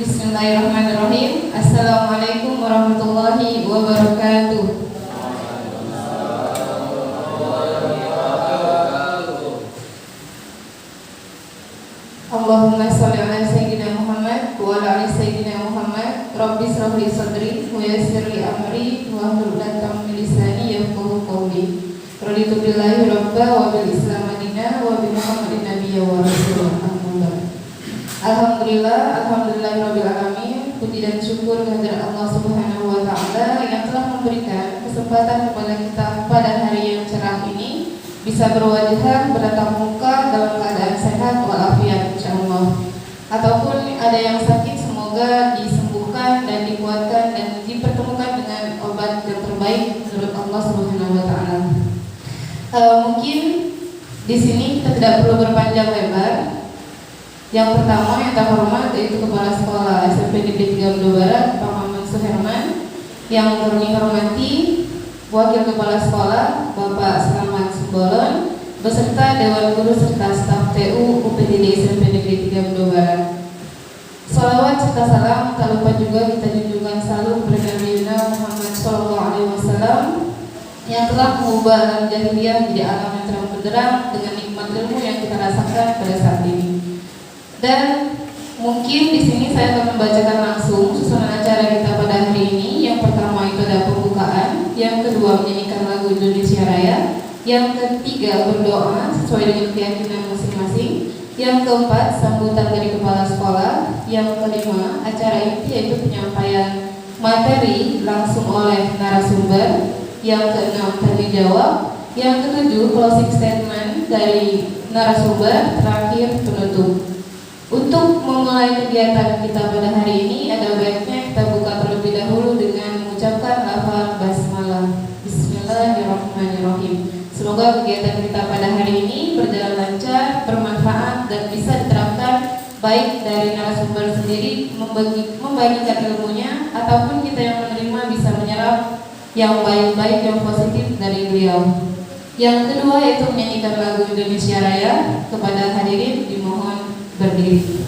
Bismillahirrahmanirrahim. Assalamualaikum warahmatullahi wabarakatuh. Allahumma sholli ala sayyidina Muhammad wa ala ali sayyidina Muhammad. Rabbi shrah li sadri wa yassir li amri wa hlul 'uqdatam min lisani yafqahu qawli. Raditu billahi rabba wa bil islam madina wa bi Muhammadin nabiyya wa rasulullah. Alhamdulillahirabbil alamin. Puji dan syukur kehadirat Allah Subhanahu wa taala yang telah memberikan kesempatan kepada kita pada hari yang cerah ini bisa berwajah bertatap muka dalam keadaan sehat walafiat insyaallah. Ataupun ada yang sakit semoga disembuhkan dan dikuatkan dan dipertemukan dengan obat yang terbaik menurut Allah Subhanahu wa taala. Mungkin di sini kita tidak perlu berpanjang lebar. Yang pertama yang terhormat yaitu Kepala Sekolah SMP Negeri 3 Bedo Barat Pak Maman Suherman. Yang kami hormati Wakil Kepala Sekolah Bapak Selamat Simbolon beserta Dewan Guru serta staf TU UPTD SMP Negeri 3 Bedo Barat. Salawat serta salam tak lupa juga kita junjungan selalu kepada Nabi Muhammad SAW yang telah mengubah alam jahiliyah menjadi alam yang terang benderang dengan nikmat ilmu yang kita rasakan pada saat ini. Dan mungkin di sini saya akan membacakan langsung susunan acara kita pada hari ini. Yang pertama itu ada pembukaan, yang kedua menyanyikan lagu Indonesia Raya, yang ketiga berdoa sesuai dengan keyakinan masing-masing, yang keempat sambutan dari kepala sekolah, yang kelima acara inti yaitu penyampaian materi langsung oleh narasumber, yang keenam tanya jawab, yang ketujuh closing statement dari narasumber, terakhir penutup. Untuk memulai kegiatan kita pada hari ini, ada baiknya kita buka terlebih dahulu dengan mengucapkan lafaz basmalah. Bismillahirrahmanirrahim. Semoga kegiatan kita pada hari ini berjalan lancar, bermanfaat, dan bisa diterapkan baik dari narasumber sendiri membagikan ilmunya, ataupun kita yang menerima bisa menyerap yang baik-baik, yang positif dari beliau. Yang kedua yaitu menyanyikan lagu Indonesia Raya. Kepada hadirin dimohon berdiri.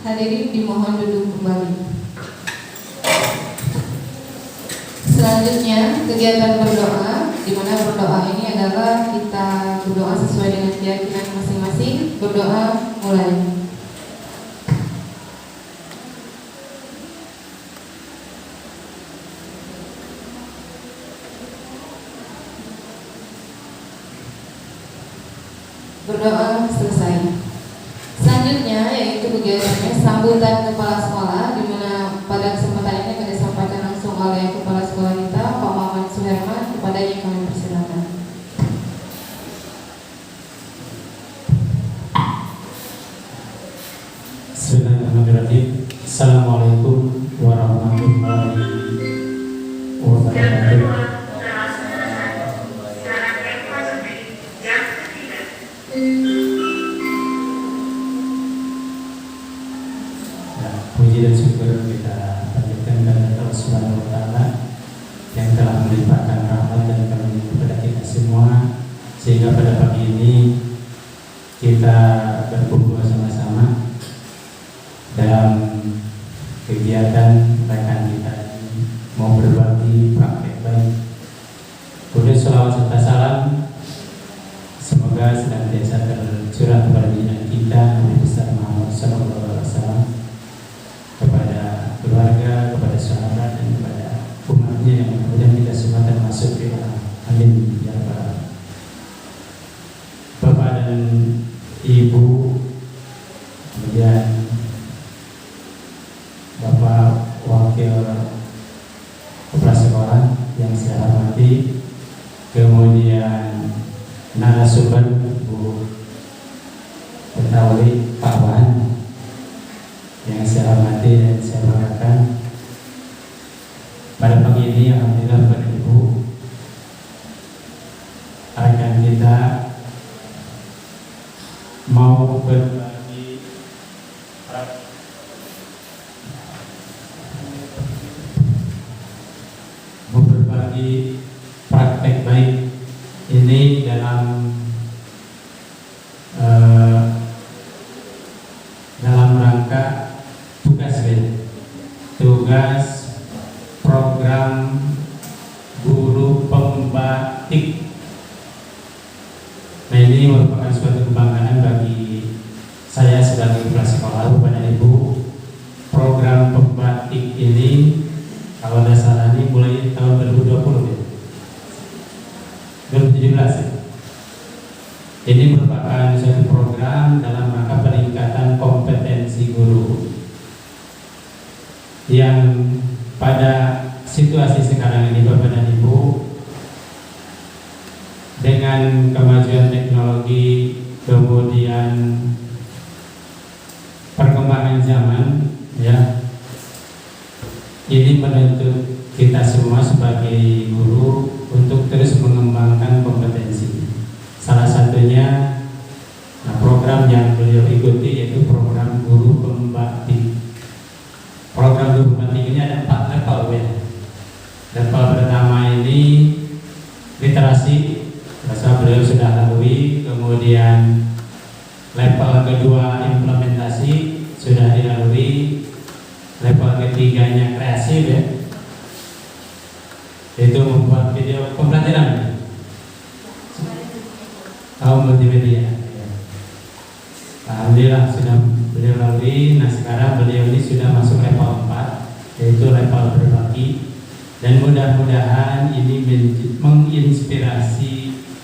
Hadirin dimohon duduk kembali. Selanjutnya kegiatan berdoa, di mana berdoa ini adalah kita berdoa sesuai dengan keyakinan masing-masing. Berdoa mulai. Berdoa selesai. Selanjutnya yaitu kegiatannya sambutan kepala sekolah, di mana pada kesempatan ini akan disampaikan langsung oleh kepala sekolah kita Pak Maman Suherman. Kepadanya kami persilakan. melimpahkan rahmat dan karunia kepada kita semua, sehingga pada pagi ini kita berkumpul sama-sama dalam kegiatan rekan kita ini mau berbagi praktek baik. Kemudian salawat serta salam semoga senantiasa tercurah kepada junjungan kita Nabi besar Muhammad SAW, kepada keluarga, kepada sahabat, dan kepada umatnya yang kemudian kita semua termasuk di dalam. Amin ya rabbal. Bapak dan Ibu, kemudian Bapak Wakil Kepala Sekolah yang saya hormati, kemudian narasumber Bu Petrawali Pak Wan yang saya hormati dan saya banggakan. Pada pagi ini alhamdulillah Bapak Ibu, rekan kita mau berbagi praktek baik ini dalam rangka tugas program guru pembatik. Nah, ini merupakan suatu kebanggaan bagi saya sebagai kepala sekolah. Bapak dan Ibu, program pembatik ini kalau tidak salah ini mulai tahun 2020 ya, 2017 ya. Ini merupakan suatu program dalam rangka peningkatan kompetensi guru yang pada situasi sekarang ini Bapak dan Ibu, dengan kemajuan teknologi, kemudian perkembangan zaman ya, ini menuntut kita semua sebagai guru untuk terus mengembangkan kompetensi. Salah satunya program yang beliau ikuti yaitu program guru pembatik. Program guru pembatik ini ada 4 level ya. Level pertama ini literasi, rasa beliau sudah lalui. Kemudian level kedua implementasi sudah dilalui. Level ketiganya kreatif ya, itu membuat video pembelajaran multimedia. Alhamdulillah sudah beliau lalui. Nah, sekarang beliau ini sudah masuk level 4, yaitu level berbagi, dan mudah-mudahan ini menginspirasi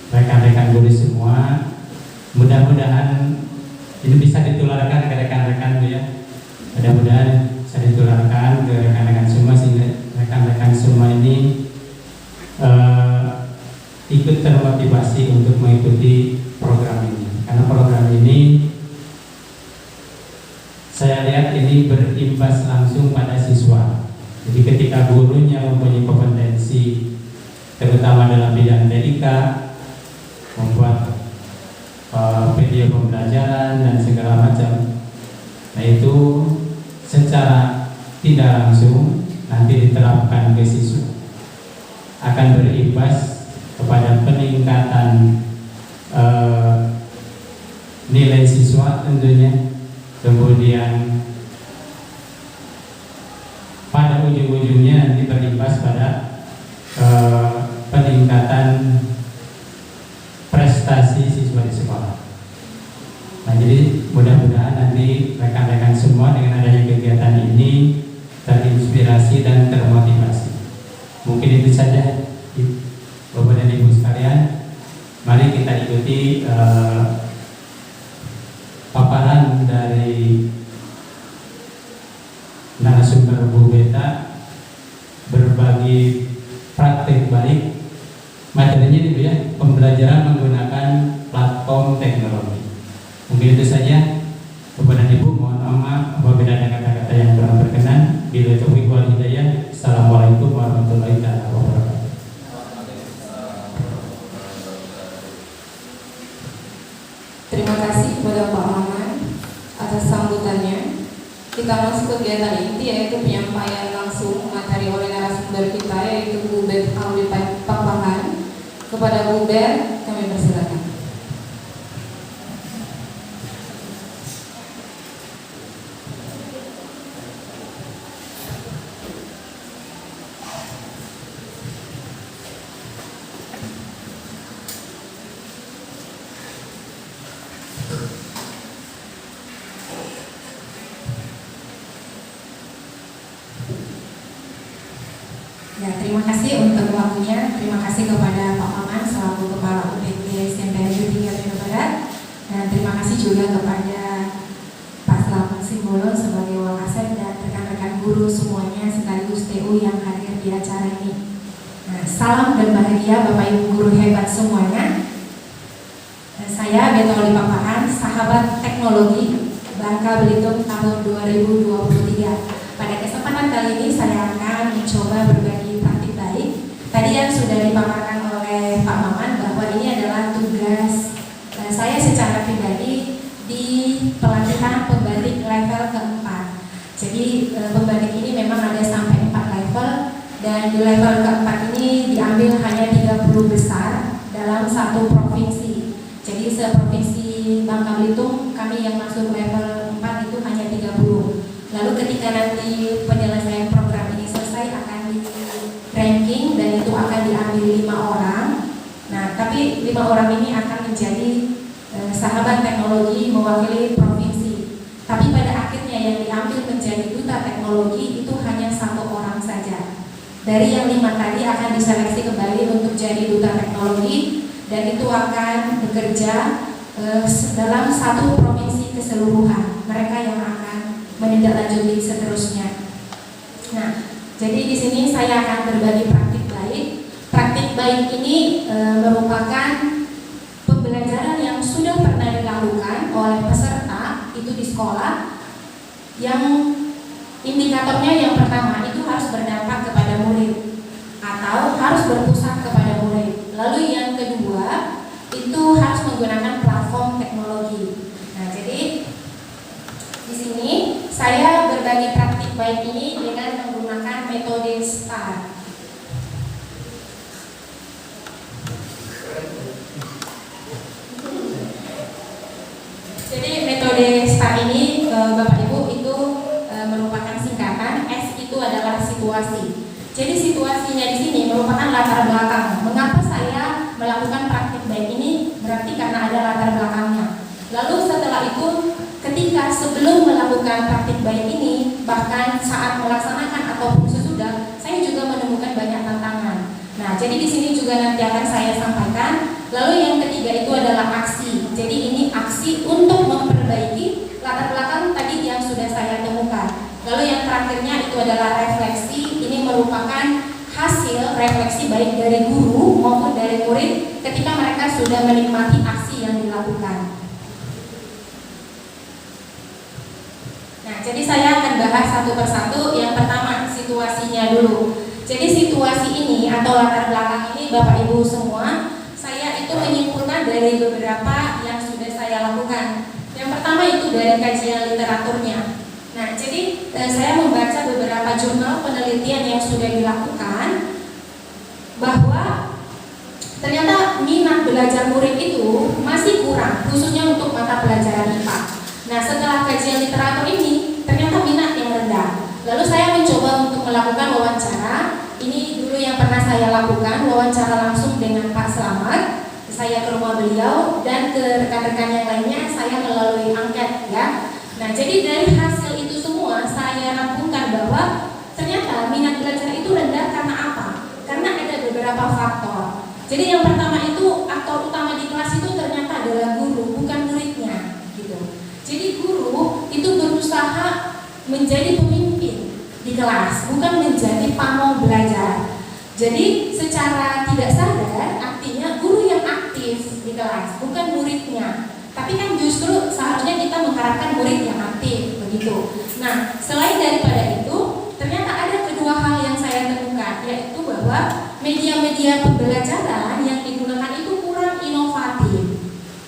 rekan-rekan guru semua. Mudah-mudahan ini bisa ditularkan ke rekan-rekan ya. Mudah-mudahan bisa ditularkan ke rekan-rekan semua, sehingga rekan-rekan semua ini ikut termotivasi untuk mengikuti program ini. Karena program ini saya lihat ini berimbas langsung pada siswa. Jadi ketika gurunya mempunyai kompetensi terutama dalam bidang TIK, membuat video pembelajaran dan segala macam, nah itu secara tidak langsung nanti diterapkan ke siswa, akan berimbas kepada peningkatan nilai siswa tentunya. Kemudian pada ujung-ujungnya nanti berimbas pada peningkatan prestasi siswa di sekolah. Nah, jadi mudah-mudahan nanti rekan-rekan semua dengan adanya kegiatan ini terinspirasi dan termotivasi. Mungkin itu saja Bapak dan Ibu sekalian. Mari kita ikuti paparan dari narasumber Bu Beta berbagi praktik baik. Materinya itu ya, pembelajaran menggunakan platform teknologi. Mungkin itu saja Bapak dan Ibu. Mohon maaf apabila ada kata-kata yang kurang berkenan. Bila taufiq wal hidayah. Assalamualaikum warahmatullahi wabarakatuh. Terima kasih kepada Pak Maman atas sambutannya. Kita masuk kegiatan inti, yaitu penyampaian langsung yaitu Bu Ben Alwi Pakpahan. Kepada Bu Ben, kami persilakan. Ya, terima kasih untuk waktunya. Terima kasih kepada Pak Maman selaku Kepala UPT STMPN 3 Barat, dan terima kasih juga kepada Pak Selamat Simbolon sebagai Wakasek dan rekan-rekan guru semuanya sekaligus TU yang hadir di acara ini. Nah, salam dan bahagia Bapak Ibu guru hebat semuanya. Saya Beto Pakpahan, sahabat teknologi Bangka Belitung tahun 2023. Pada kesempatan kali ini saya akan mencoba berbagi praktik baik. Tadi yang sudah dipaparkan oleh Pak Maman bahwa ini adalah tugas saya secara pribadi di pelatihan pembatik level keempat. Jadi pembatik ini memang ada sampai 4 level, dan di level keempat ini diambil hanya 30 besar dalam satu provinsi. Jadi seprovinsi Bangka Belitung kami yang masuk level 4 itu hanya 30. Lalu ketika nanti penyelesaian program ini selesai akan di ranking dan itu akan diambil 5 orang. Nah, tapi 5 orang ini akan menjadi sahabat teknologi mewakili provinsi. Tapi pada akhirnya yang diambil menjadi duta teknologi itu hanya 1 orang saja. Dari yang 5 tadi akan diseleksi kembali untuk jadi duta teknologi, dan itu akan bekerja dalam satu provinsi keseluruhan. Mereka yang akan menindaklanjuti seterusnya. Nah, jadi di sini saya akan berbagi praktik baik. Praktik baik ini merupakan pembelajaran yang sudah pernah dilakukan oleh peserta itu di sekolah, yang indikatornya yang pertama itu harus berdampak kepada murid atau harus berpusat kepada murid. Lalu yang kedua itu harus menggunakan platform teknologi. Nah, jadi di sini saya berbagi praktik baik ini dengan menggunakan metode STAR. Jadi metode STAR ini Bapak Ibu itu merupakan singkatan. S itu adalah situasi. Jadi situasinya di sini merupakan latar belakang. Mengapa saya melakukan praktik baik ini? Berarti karena ada latar belakangnya. Lalu setelah itu, ketika sebelum melakukan praktik baik ini, bahkan saat melaksanakan ataupun sesudah, saya juga menemukan banyak tantangan. Nah, jadi di sini juga nanti akan saya sampaikan. Lalu yang ketiga itu adalah aksi. Jadi ini aksi untuk memperbaiki latar belakang tadi yang sudah saya temukan. Lalu yang terakhirnya itu adalah refleksi. Ini merupakan hasil refleksi baik dari guru maupun dari murid ketika mereka sudah menikmati aksi yang dilakukan. Nah, jadi saya akan bahas satu persatu. Yang pertama, situasinya dulu. Jadi situasi ini atau latar belakang ini Bapak Ibu semua, saya itu menyimpulkan dari beberapa yang sudah saya lakukan. Yang pertama itu dari kajian literaturnya. Nah, jadi saya membaca beberapa jurnal penelitian yang sudah dilakukan bahwa ternyata minat belajar murid itu masih kurang, khususnya untuk mata pelajaran IPA. Nah, setelah kajian literatur ini, ternyata minat yang rendah. Lalu saya mencoba untuk melakukan wawancara. Ini dulu yang pernah saya lakukan, wawancara langsung dengan Pak Selamat. Saya ke rumah beliau dan ke rekan-rekan yang lainnya saya melalui angket ya. Nah, jadi dari hasil itu semua saya rampungkan bahwa ternyata minat belajar itu rendah karena apa? Karena ada beberapa faktor. Jadi yang pertama itu aktor utama di kelas itu ternyata adalah guru, bukan muridnya gitu. Jadi guru itu berusaha menjadi pemimpin di kelas, bukan menjadi pamong belajar. Jadi secara tidak sadar artinya guru yang aktif di kelas, bukan muridnya. Tapi kan justru seharusnya kita mengharapkan murid yang aktif begitu. Nah, selain daripada itu, ternyata ada kedua hal yang saya temukan, yaitu bahwa media-media pembelajaran yang digunakan itu kurang inovatif.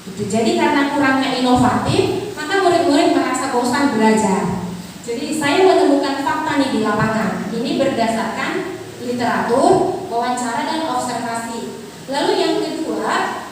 Gitu. Jadi karena kurangnya inovatif, maka murid-murid merasa bosan belajar. Jadi saya menemukan fakta nih di lapangan. Ini berdasarkan literatur, wawancara, dan observasi. Lalu yang kedua,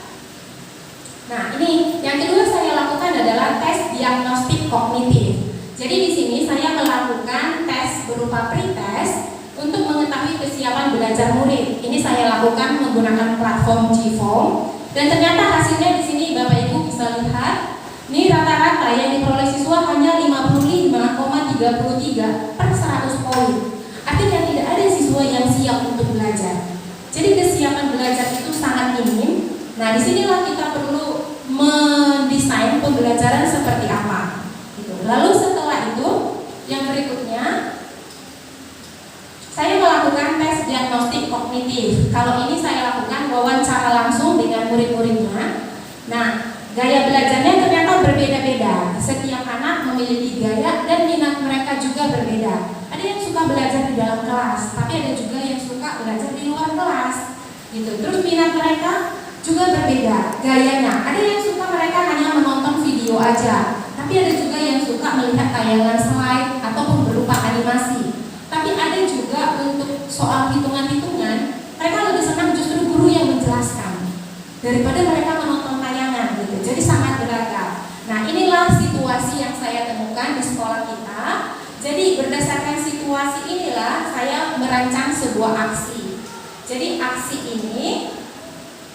nah ini yang kedua saya lakukan adalah tes diagnostik kognitif. Jadi di sini saya melakukan tes berupa pretest untuk mengetahui kesiapan belajar murid. Ini saya lakukan menggunakan platform Gform, dan ternyata hasilnya di sini Bapak Ibu bisa lihat. Ini rata-rata yang diperoleh siswa hanya 55,33 per 100 poin. Artinya tidak ada siswa yang siap untuk belajar. Jadi kesiapan belajar itu sangat minim. Nah, disinilah kita perlu mendesain pembelajaran seperti apa. Gitu. Lalu setelah itu, yang berikutnya, saya melakukan tes diagnostik kognitif. Kalau ini saya lakukan wawancara langsung dengan murid-muridnya. Nah, gaya belajarnya ternyata berbeda-beda. Setiap anak memiliki gaya dan minat mereka juga berbeda. Ada yang suka belajar di dalam kelas, tapi ada juga yang suka belajar di luar kelas. Gitu. Terus minat mereka juga berbeda gayanya. Ada yang suka mereka hanya menonton video aja, tapi ada juga yang suka melihat tayangan slide ataupun berupa animasi. Tapi ada juga untuk soal hitungan-hitungan, mereka lebih senang justru guru yang menjelaskan daripada mereka menonton tayangan gitu. Jadi sangat beragam. Nah, inilah situasi yang saya temukan di sekolah kita. Jadi berdasarkan situasi inilah saya merancang sebuah aksi. Jadi aksi ini,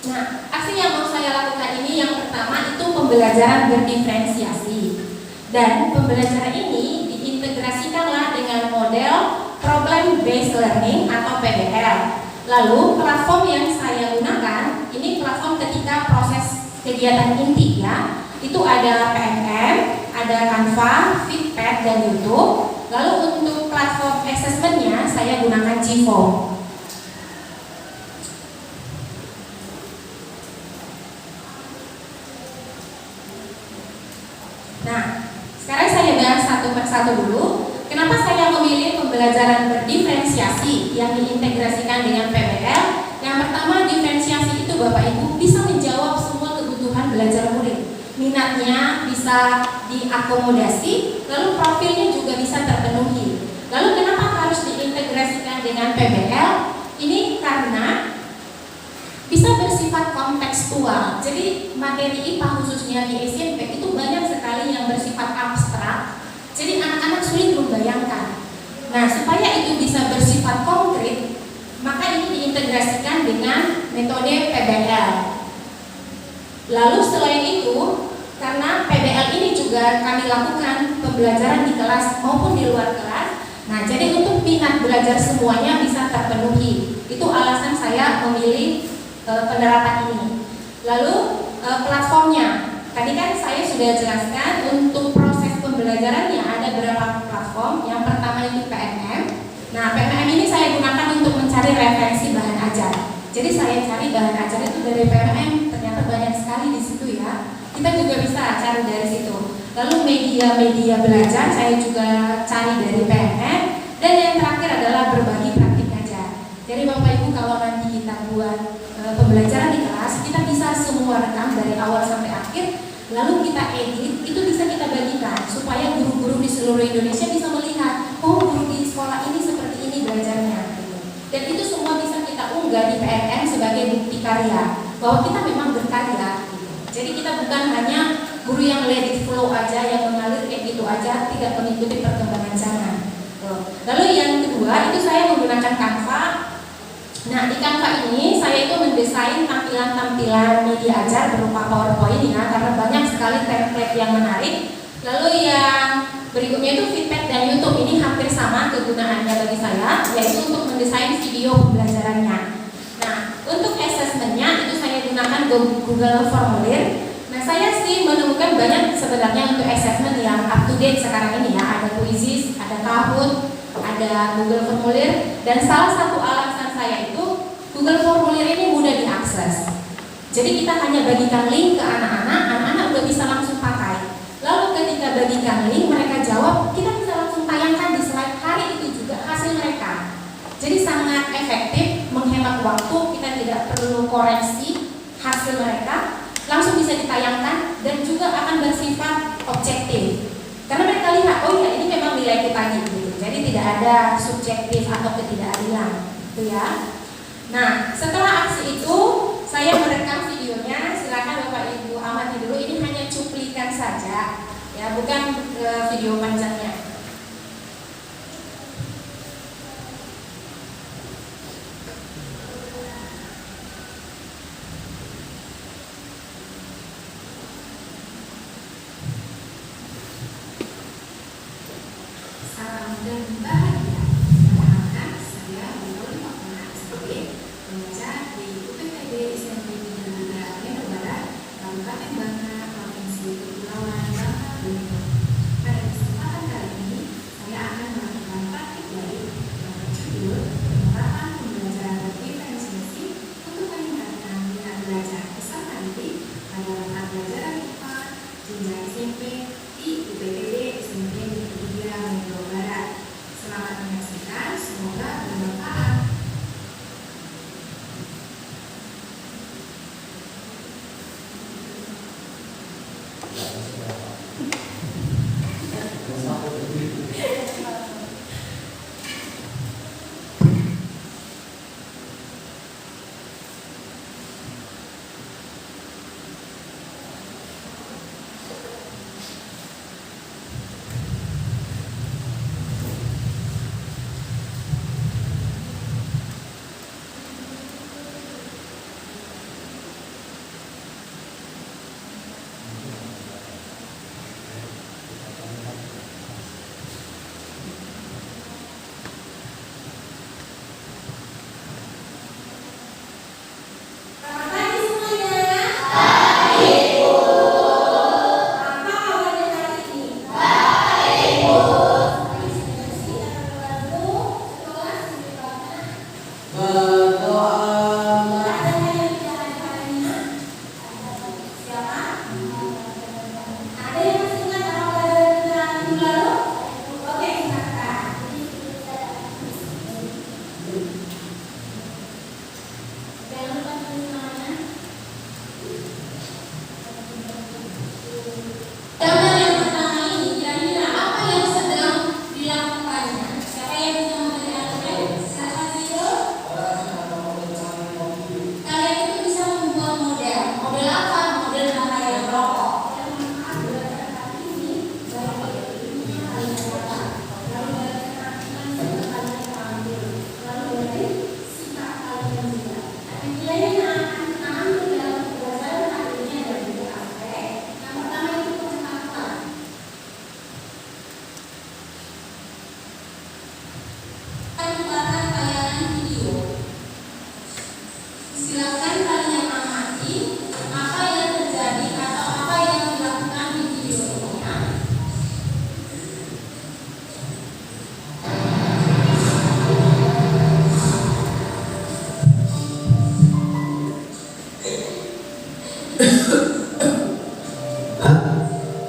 nah aksi yang mau saya lakukan ini yang pertama itu pembelajaran berdiferensiasi. Dan pembelajaran ini diintegrasikanlah dengan model problem based learning atau PBL. Lalu platform yang saya gunakan ini platform ketika proses kegiatan inti ya. Itu ada PNM, ada Canva, Feedpad, dan YouTube. Lalu untuk platform assessmentnya saya gunakan Gform. Nah, sekarang saya bahas satu persatu dulu. Kenapa saya memilih pembelajaran berdiferensiasi yang diintegrasikan dengan PBL? Yang pertama, diferensiasi itu Bapak Ibu bisa menjawab semua kebutuhan belajar murid. Minatnya bisa diakomodasi, lalu profilnya juga bisa terpenuhi. Lalu kenapa harus diintegrasikan dengan PBL? Ini karena bisa bersifat kontekstual. Jadi materi IPA khususnya di SMP itu banyak sekali yang bersifat abstrak. Jadi anak-anak sulit membayangkan. Nah, supaya itu bisa bersifat konkret, maka ini diintegrasikan dengan metode PBL. Lalu selain itu, karena PBL ini juga kami lakukan pembelajaran di kelas maupun di luar kelas. Nah, jadi untuk minat belajar semuanya bisa terpenuhi. Itu alasan saya memilih penerapan ini. Lalu platformnya, tadi kan saya sudah jelaskan untuk proses pembelajarannya ada beberapa platform. Yang pertama itu PNM. Nah, PNM ini saya gunakan untuk mencari referensi bahan ajar. Jadi saya cari bahan ajar itu dari PNM, ternyata banyak sekali di situ ya. Kita juga bisa cari dari situ. Lalu media-media belajar saya juga cari dari PNM. Dan yang terakhir adalah berbagi praktik ajar. Jadi Bapak Ibu kalau nanti kita buat pembelajaran di kelas, kita bisa semua rekam dari awal sampai akhir, lalu kita edit, itu bisa kita bagikan supaya guru-guru di seluruh Indonesia bisa melihat, oh guru di sekolah ini seperti ini belajarnya gitu. Dan itu semua bisa kita unggah di PNM sebagai bukti karya bahwa kita memang berkarya gitu. Jadi kita bukan hanya guru yang let it flow aja, yang mengalir kayak gitu aja, tidak mengikuti perkembangan zaman. Lalu yang kedua itu saya menggunakan Canva. Nah, di Canva ini saya itu mendesain tampilan-tampilan media ajar berupa PowerPoint ya, karena banyak sekali template yang menarik. Lalu yang berikutnya itu Feedpad dan YouTube. Ini hampir sama kegunaannya bagi saya, yaitu untuk mendesain video pembelajarannya. Nah, untuk assessmentnya itu saya gunakan Google Formulir. Nah, saya sih menemukan banyak sebenarnya untuk assessment yang up to date sekarang ini ya. Ada Quizzes, ada Kahoot, ada Google Formulir, dan salah satu alasan saya itu Google Formulir ini mudah diakses. Jadi kita hanya bagikan link ke anak-anak udah bisa langsung pakai. Lalu ketika bagikan link mereka jawab, kita bisa langsung tayangkan di slide hari itu juga hasil mereka. Jadi sangat efektif, menghemat waktu, kita tidak perlu koreksi hasil mereka, langsung bisa ditayangkan dan juga akan bersifat objektif. Karena mereka lihat, oh ya ini memang nilai kita gitu. Jadi tidak ada subjektif atau ketidakadilan. gitu ya. Nah, setelah aksi itu saya merekam videonya. Silakan Bapak Ibu amati dulu. Ini hanya cuplikan saja, ya, bukan video panjangnya. Salam dan bahagia. Perkenalkan, saya Nurul Fatimah SPB, pengajar di UPTD SMP Negeri Medan Barat, Kabupaten Bangka, Provinsi Kepulauan Bangka Belitung. Pada kesempatan kali ini, saya akan melakukan praktik baik yang berjudul penerapan pembelajaran berdiferensiasi untuk meningkatkan minat belajar peserta didik pada mata pelajaran IPA jenjang SMP di UPTD SMP Negeri Medan Barat. Selamat menyaksikan, semoga bermanfaat.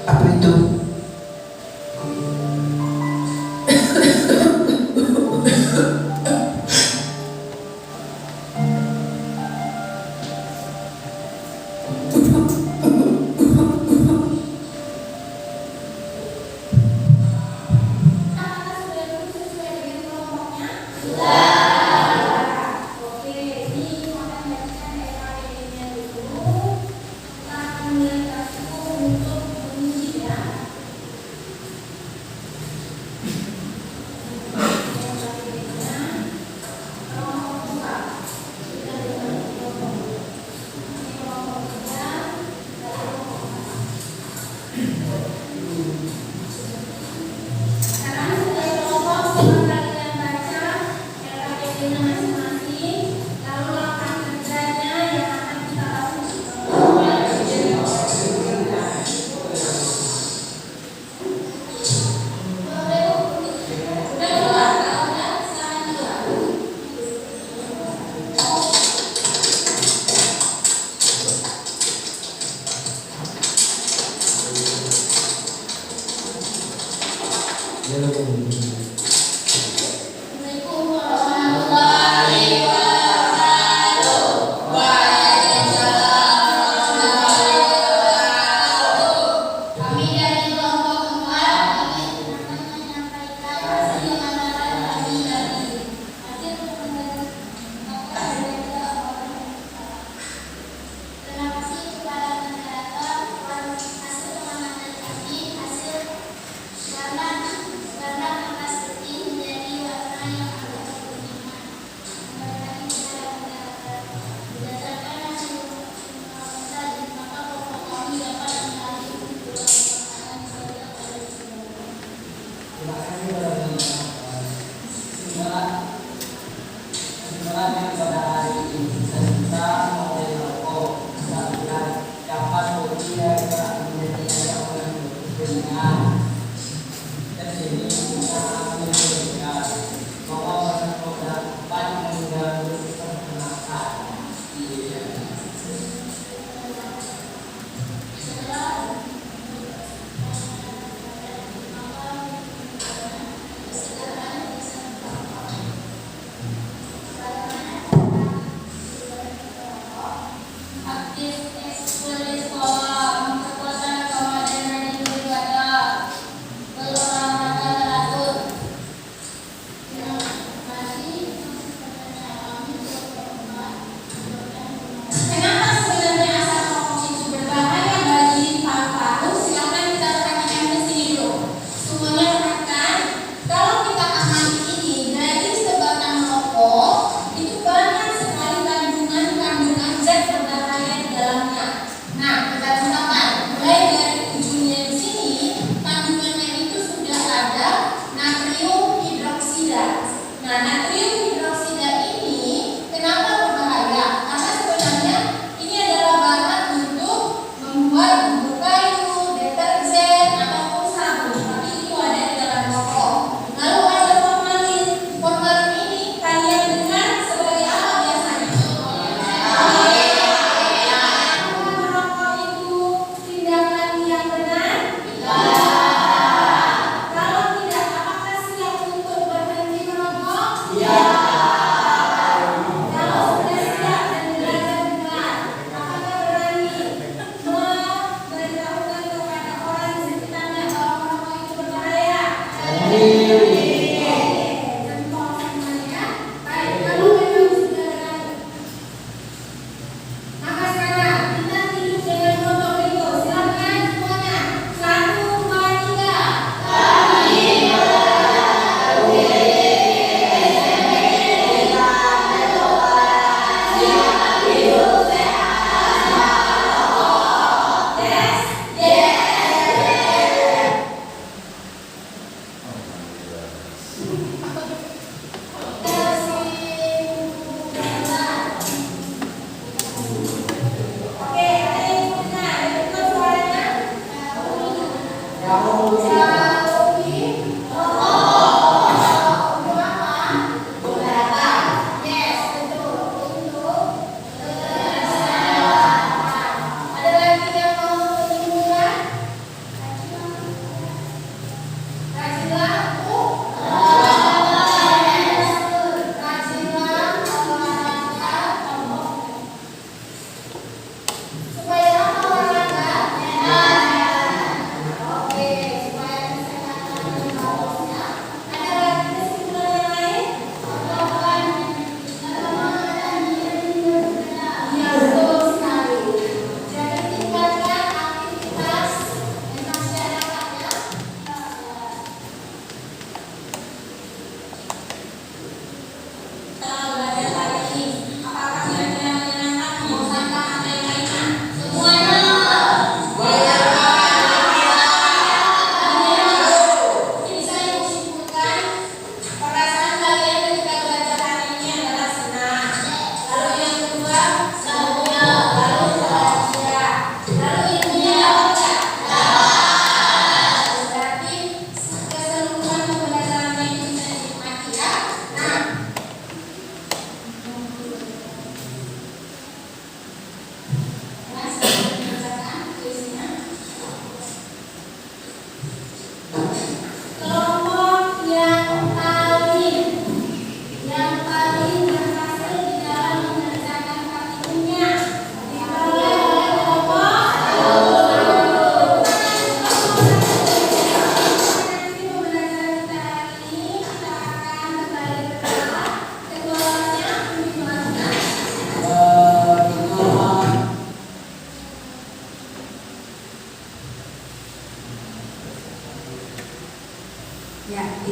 Apa itu?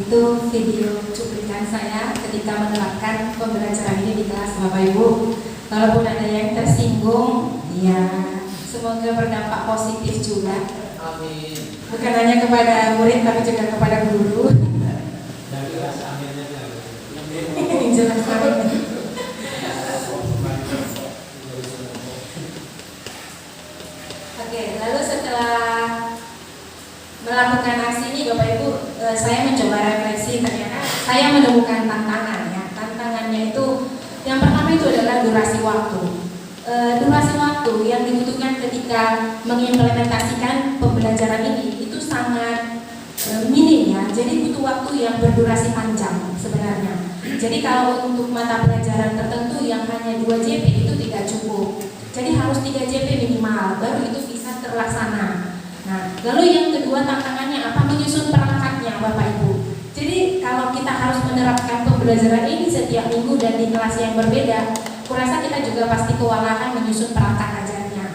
itu video cuplikan saya ketika menerapkan pembelajaran ini di kelas Bapak Ibu. Kalaupun ada yang tersinggung, ya semoga berdampak positif juga. Amin. Bukan hanya kepada murid tapi juga kepada guru. Jelas aminnya. Jelas amin. Oke, lalu setelah melakukan aksi ini Bapak Ibu, saya mencoba refleksi, ternyata saya menemukan tantangan ya. Tantangannya itu yang pertama itu adalah durasi waktu. Durasi waktu yang dibutuhkan ketika mengimplementasikan pembelajaran ini itu sangat minim ya. Jadi butuh waktu yang berdurasi panjang sebenarnya. Jadi kalau untuk mata pelajaran tertentu yang hanya 2 JP itu tidak cukup. Jadi harus 3 JP minimal baru itu bisa terlaksana. Nah, lalu yang kedua tantangannya apa? Menyusun perangkatnya Bapak Ibu. Jadi kalau kita harus menerapkan pembelajaran ini setiap minggu dan di kelas yang berbeda, kurasa kita juga pasti kewalahan menyusun perangkat ajarnya.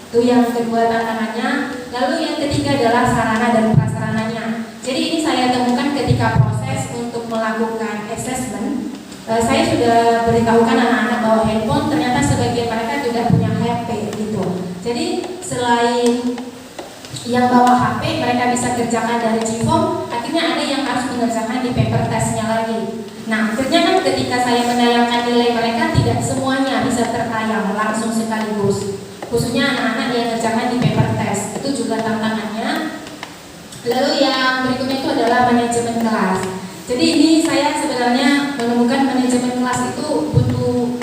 Itu yang kedua tantangannya. Lalu yang ketiga adalah sarana dan prasarananya. Jadi ini saya temukan ketika proses untuk melakukan assessment. Saya sudah beritahukan anak-anak bahwa handphone ternyata sebagian mereka tidak punya HP gitu. Jadi selain yang bawa HP mereka bisa kerjakan dari Civom, akhirnya ada yang harus mengerjakan di paper testnya lagi. Nah akhirnya kan ketika saya menayangkan nilai mereka tidak semuanya bisa tertayang langsung sekaligus, khususnya anak-anak yang mengerjakan di paper test, itu juga tantangannya. Lalu yang berikutnya itu adalah manajemen kelas. Jadi ini saya sebenarnya menemukan manajemen kelas itu butuh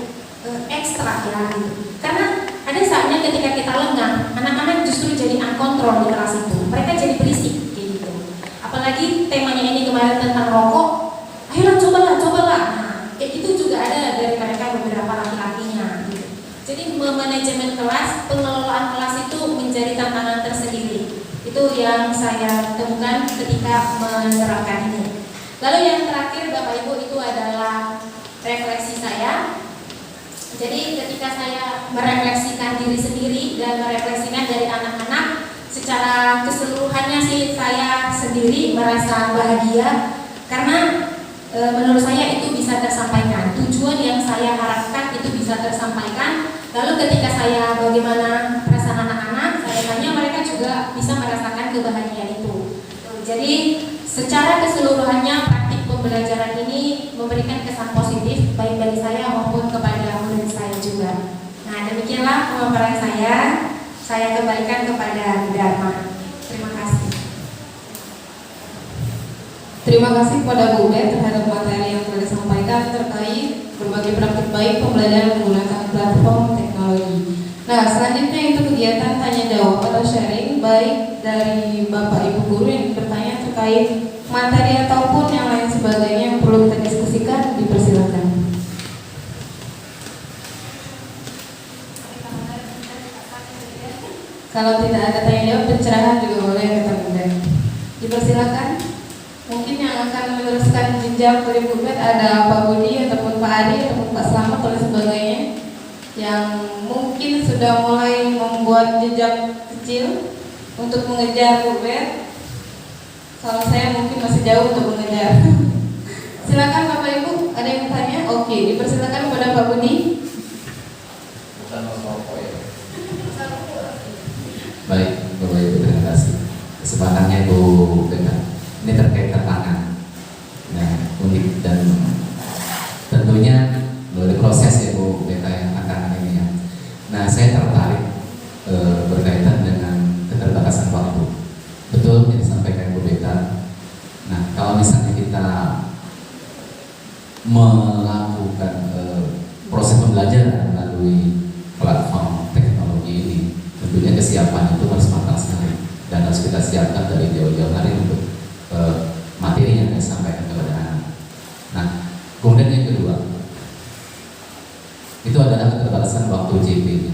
ekstra ya gitu. Karena ada saatnya ketika kita lengah, anak-anak justru jadi unkontrol di kelas itu. Mereka jadi berisik kayak gitu. Apalagi temanya ini kemarin tentang rokok. Ayolah cobalah. Nah, kayak itu juga ada dari mereka beberapa laki-lakinya gitu. Jadi manajemen kelas, pengelolaan kelas itu menjadi tantangan tersendiri. Itu yang saya temukan ketika menerapkan ini. Lalu yang terakhir Bapak Ibu itu adalah refleksi saya. Jadi ketika saya merefleksikan diri sendiri dan merefleksikan dari anak-anak, secara keseluruhannya sih saya sendiri merasa bahagia karena menurut saya itu bisa tersampaikan. Tujuan yang saya harapkan itu bisa tersampaikan. Lalu ketika saya bagaimana perasaan anak-anak, saya tanya mereka juga bisa merasakan kebahagiaan itu. Jadi secara keseluruhannya praktik pembelajaran ini memberikan kesan positif baik bagi saya maupun kepada murid saya juga. Nah demikianlah pemaparan saya kembalikan kepada Dharma. Terima kasih. Terima kasih kepada Bu Bet terhadap materi yang telah disampaikan terkait berbagai praktik baik pembelajaran menggunakan platform teknologi. Nah, selanjutnya itu kegiatan tanya jawab atau sharing baik dari Bapak Ibu guru yang bertanya terkait materi ataupun yang lain sebagainya yang perlu kita diskusikan, dipersilakan. Kalau tidak ada tanya jawab, pencerahan juga boleh kata Bunda. Dipersilakan. Mungkin yang akan meneruskan jenjang dari Bu Bet ada Pak Budi ataupun Pak Adi ataupun Pak Slamet dan sebagainya yang mungkin sudah mulai membuat jejak kecil untuk mengejar Bu Bet. Kalau saya mungkin masih jauh untuk mengejar. Silakan Bapak Ibu, ada yang bertanya? Oke, dipersilakan kepada Pak Budi. Bukan rokok ya. Baik, Bapak Ibu, terima kasih. Kesempatannya Bu Beta. Ini terkait tantangan. Nah, unik dan tentunya melalui proses ya Bu Beta yang tantangan ini ya. Nah, saya tertarik berkaitan dengan keterbatasan waktu. Betul yang disampaikan Bu Beta. Nah, kalau misalnya kita melakukan proses pembelajaran melalui platform teknologi ini, tentunya kesiapan itu harus matang sekali dan harus kita siapkan dari jauh-jauh hari untuk materi yang disampaikan kepada anak. Nah, kemudian yang kedua itu adalah keterbatasan waktu JP-nya.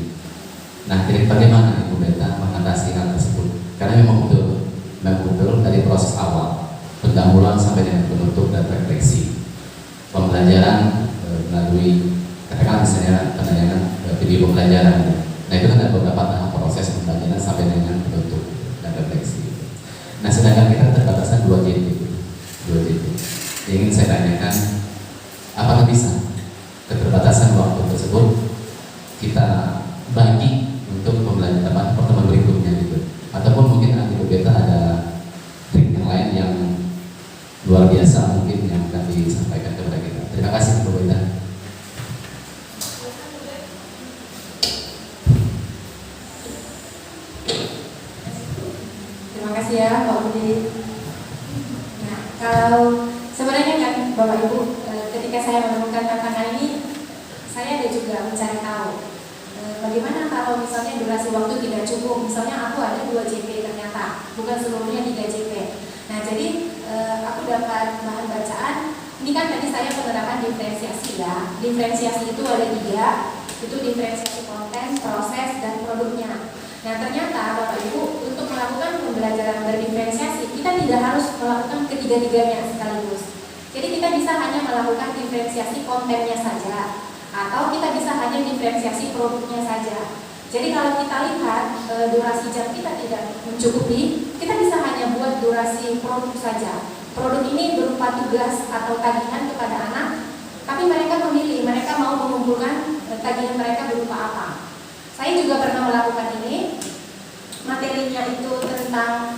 Nah, jadi bagaimana Ibu Beta mengatasi hal tersebut? Karena memang betul dari proses awal pendahuluan sampai dengan penutup dan refleksi pembelajaran melalui katakanlah misalnya penayangan video pembelajaran. Nah, itu kan ada beberapa tahap proses pembelajaran sampai dengan penutup dan refleksi. Nah, sedangkan kita terbatasan 2 JP. kita bagi untuk pembelajaran pertemuan berikutnya gitu. Ataupun mungkin nanti Bu Beta ada trik yang lain yang luar biasa mungkin yang akan disampaikan kepada kita. Terima kasih Bu Beta. Terima kasih ya Pak Budi. Nah, kalau sebenarnya kan Bapak Ibu, ketika saya menemukan tantangan ini, saya ada juga mencari tahu bagaimana kalau misalnya durasi waktu tidak cukup. Misalnya aku ada 2 JP ternyata, bukan seluruhnya 3 JP. Nah, jadi aku dapat bahan bacaan. Ini kan tadi saya penerapan diferensiasi ya. Diferensiasi itu ada 3, itu diferensiasi konten, proses, dan produknya. Nah, ternyata Bapak Ibu, untuk melakukan pembelajaran berdiferensiasi, kita tidak harus melakukan ketiga-tiganya sekaligus. Jadi kita bisa hanya melakukan diferensiasi kontennya saja, atau kita bisa hanya diferensiasi produknya saja. Jadi kalau kita lihat durasi jam kita tidak mencukupi, kita bisa hanya buat durasi produk saja. Produk ini berupa tugas atau tagihan kepada anak, tapi mereka memilih, mereka mau mengumpulkan tagihan mereka berupa apa. Saya juga pernah melakukan ini. Materinya itu tentang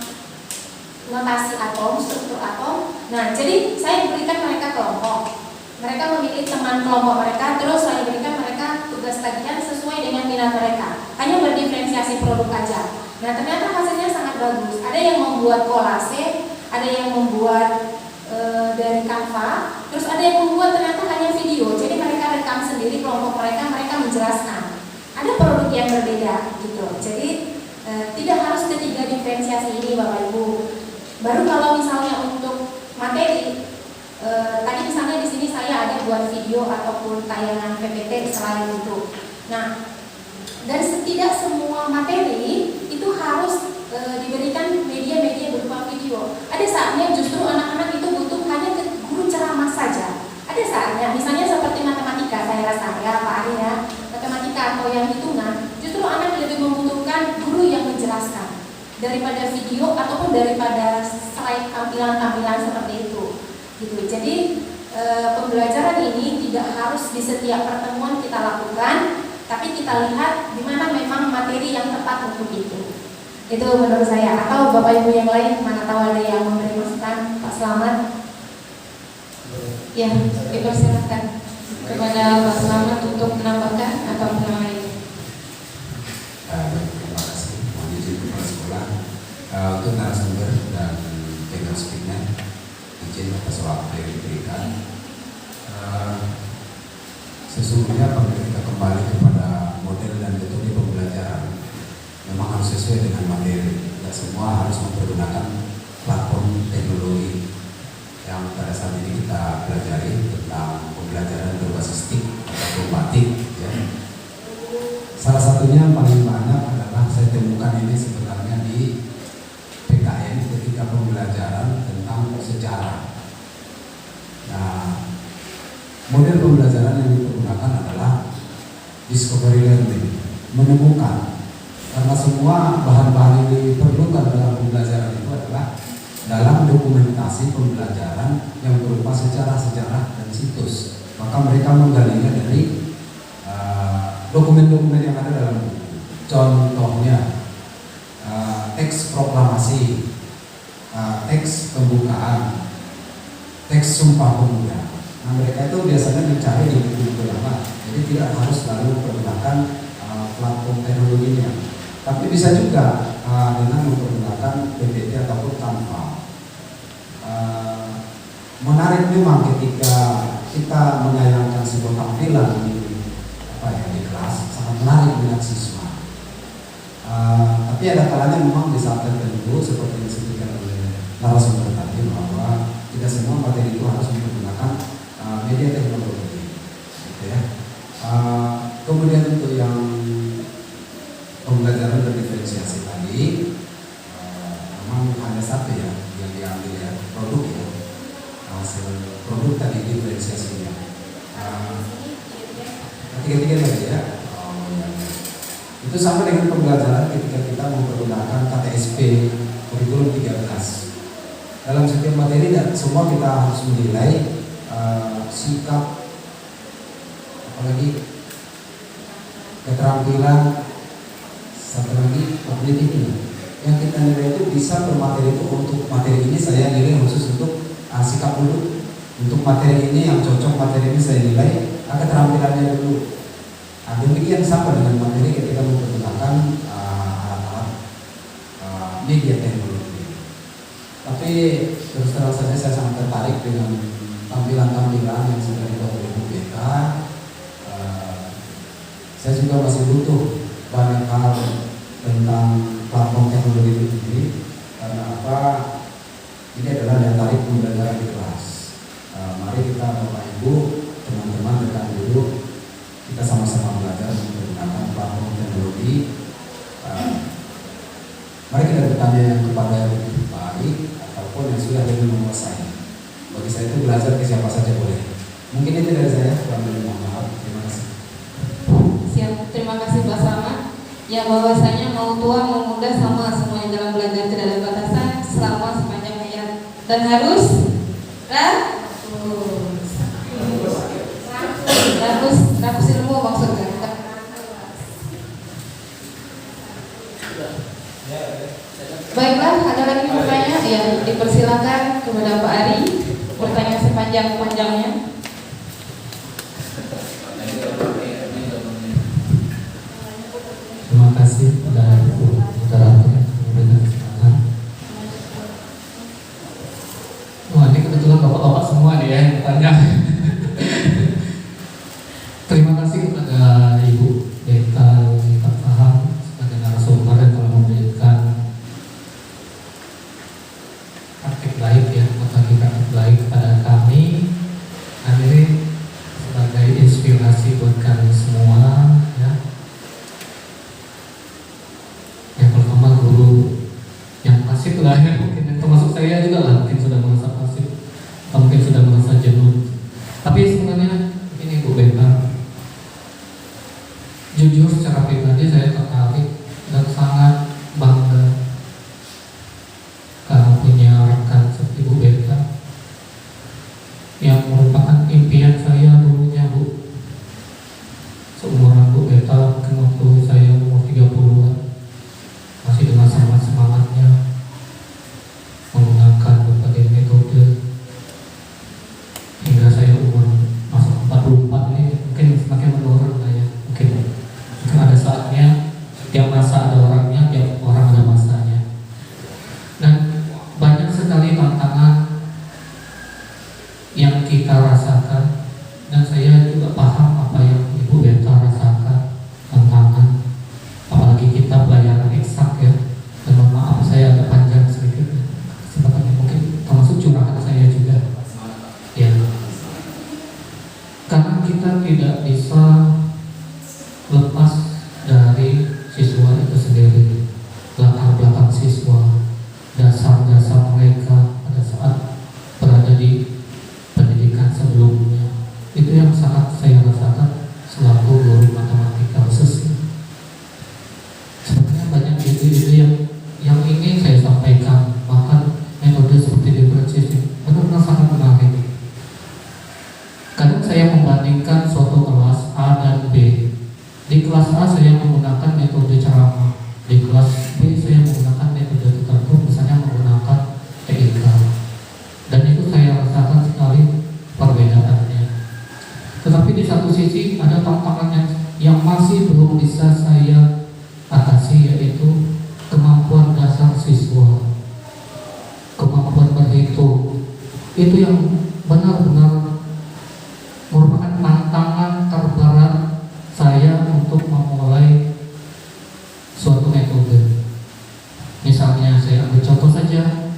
notasi atom, struktur atom. Nah, jadi saya berikan mereka kelompok. Mereka memilih teman kelompok mereka, terus saya berikan mereka tugas tagihan sesuai dengan minat mereka. Hanya berdiferensiasi produk aja. Nah, ternyata hasilnya sangat bagus. Ada yang membuat kolase, ada yang membuat dari Canva, terus ada yang membuat ternyata hanya video. Jadi mereka rekam sendiri kelompok mereka, mereka menjelaskan. Ada produk yang berbeda gitu. Jadi tidak harus ketiga diferensiasi ini Bapak Ibu. Baru kalau misalnya untuk materi, tadi misalnya di sini saya ada buat video ataupun tayangan PPT selain itu. Nah, dan tidak semua materi itu harus diberikan media-media berupa video. Ada saatnya justru anak-anak itu butuh hanya guru ceramah saja. Ada saatnya, misalnya seperti matematika, saya rasa ya Pak Ari ya, matematika atau yang hitungan, justru anak lebih membutuhkan guru yang menjelaskan daripada video ataupun daripada slide tampilan-tampilan seperti itu. Gitu. Jadi pembelajaran ini tidak harus di setiap pertemuan kita lakukan, tapi kita lihat di mana memang materi yang tepat untuk itu. Itu menurut saya. Atau Bapak Ibu yang lain, mana tahu ada yang memberi masukan, Pak Selamat. Ya, dipersilakan kepada Pak Selamat untuk menambahkan atau yang lain. Terima kasih. Mohon izin kepala sekolah untuk narasumber dan dengan speaker izin atas waktu yang diberikan. Sesungguhnya apabila kita kembali kepada model dan metode pembelajaran, memang harus sesuai dengan materi. Tidak semua harus mempergunakan platform teknologi yang pada saat ini kita pelajari tentang pembelajaran berbasis TIK atau batik. Ya. Salah satunya yang paling banyak adalah saya temukan ini sebenarnya di PKN ketika pembelajaran tentang sejarah. Nah, model pembelajaran yang digunakan adalah discovery learning, menemukan. Karena semua bahan-bahan yang diperlukan dalam pembelajaran itu adalah dalam dokumentasi pembelajaran yang berupa sejarah-sejarah dan situs. Maka mereka menggalinya dari dokumen-dokumen yang ada dalam buku. Contohnya teks proklamasi, teks pembukaan, teks sumpah pemuda. Nah, mereka itu biasanya mencari di buku-buku lama. Jadi tidak harus selalu menggunakan platform teknologinya. Tapi bisa juga dengan menggunakan PPT ataupun Canva. Menarik memang ketika kita menyayangkan sebuah tampilan di kelas, sangat menarik minat siswa. Tapi ada kalanya memang di saat tertentu seperti yang disebutkan oleh narasumber tadi, bahwa tidak semua materi itu harus menggunakan media teknologi, gitu ya. Kemudian untuk yang pembelajaran berdiferensiasi tadi, memang hanya satu ya yang diambil ya, produk ya, hasil produk tadi diferensiasinya. Tiga-tiga tadi ya. Itu sama dengan pembelajaran ketika kita menggunakan KTSP kurikulum 13. Dalam setiap materi dan semua kita harus menilai sikap, apalagi keterampilan, satu lagi kognitif ini. Yang kita nilai itu bisa bermateri itu untuk materi ini saya nilai khusus untuk sikap dulu. Untuk materi ini yang cocok materi ini saya nilai keterampilannya dulu. Demikian sama dengan materi ketika menggunakan alat-alat media teknologi. Tapi terus terang saja saya sangat tertarik dengan tampilan-tampilan yang sudah dibuat oleh Bu Beta. Saya juga masih butuh banyak hal tentang platform teknologi itu sendiri. Karena apa? Ini adalah daya tarik pembelajaran di kelas. Mari kita Bapak Ibu, teman-teman rekan guru, kita sama-sama belajar menggunakan platform teknologi. Mari kita bertanya yang kepada yang lebih baik ataupun yang sudah lebih menguasai. Bagi saya itu belajar ke siapa saja boleh. Mungkin itu dari saya. Kurang lebih mohon maaf. Terima kasih. Siap, terima kasih Pak Sama. Ya, bahwasanya mau tua mau muda sama semuanya dalam belajar tidak ada batasan selama sepanjang hayat dan harus rakus ilmu maksudnya. Baiklah, ada lagi yang bertanya? Ya, dipersilakan kepada Pak Ari bertanya sepanjang-panjangnya. Terima kasih kepada Ibu Moderator yang memberikan kesempatan. Wah, ini kebetulan bapak-bapak semua nih ya yang bertanya. Terima kasih kepada Ibu Beta Pak Faham sebagai narasumber yang telah memberikan praktik baik ya, berbagi praktik baik kepada kami. Dan ini sebagai inspirasi buat kami semua ya. Yang pertama guru yang pasif lah ya, mungkin termasuk saya juga lah, mungkin sudah merasa pasif atau mungkin sudah merasa jenuh. Tapi sebenarnya ini Bu Beta, jujur secara pribadi saya tertarik dan sangat bangga karena punya rekan seperti Bu Beta yang merupakan impian saya dulunya Bu. Seumuran Bu Beta waktu saya umur 30-an masih dengan semangatnya menggunakan berbagai metode hingga saya umur masuk 44 ini mungkin semakin menurun lah ya. Mungkin ada saatnya, tiap masa ada orangnya, tiap orang ada masanya. Dan banyak sekali tantangan yang kita rasakan, dan saya juga paham apa yang Ibu Beta rasakan, tantangan. Apalagi kita pelayaran eksak ya. Dan mohon maaf saya agak panjang sedikit sebenarnya, mungkin termasuk curahan saya juga ya. Karena kita tidak bisa lepas dari siswa itu sendiri, latar belakang siswa, dasar-dasar mereka pada saat berada di pendidikan sebelumnya. Itu yang sangat saya rasakan selaku guru matematika khusus. Sebenarnya banyak ide-ide yang ingin saya sampaikan, bahkan metode seperti diferensiasi benar-benar sangat menarik. Kadang saya membandingkan suatu kelas A dan B. Di kelas A saya menggunakan metode ceramah, di kelas B saya menggunakan metode tertentu, misalnya menggunakan TIK. Dan itu saya rasakan sekali perbedaannya. Tetapi di satu sisi ada tantangan yang masih belum bisa saya atasi, yaitu kemampuan dasar siswa, kemampuan berhitung. Itu yang benar-benar merupakan tantangan terberat saya untuk memulai suatu metode. Misalnya saya ambil contoh saja,